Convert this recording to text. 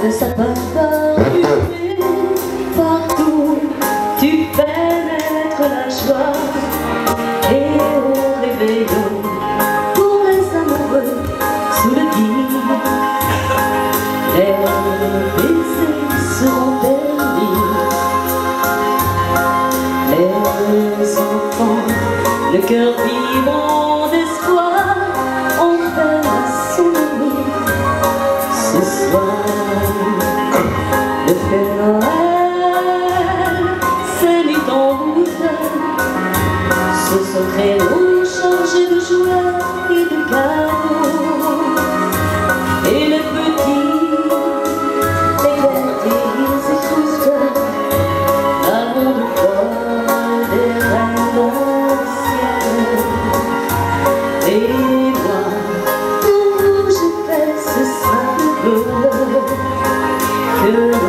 Le sapin parfumé, partout tu fais naître la joie. Et au réveillon, pour les amoureux, sous le lit, les baisers seront permis. Les enfants, le cœur vibrant d'espoir, ont fait son ami ce soir. Le Père Noël s'est mis en route, ce sont traîneaux chargés de jouets et de cadeaux. Et les petits, les verts, ils écoutent la ronde folle des reines dans le ciel. Et moi, pour vous, je fais ce simple vœu que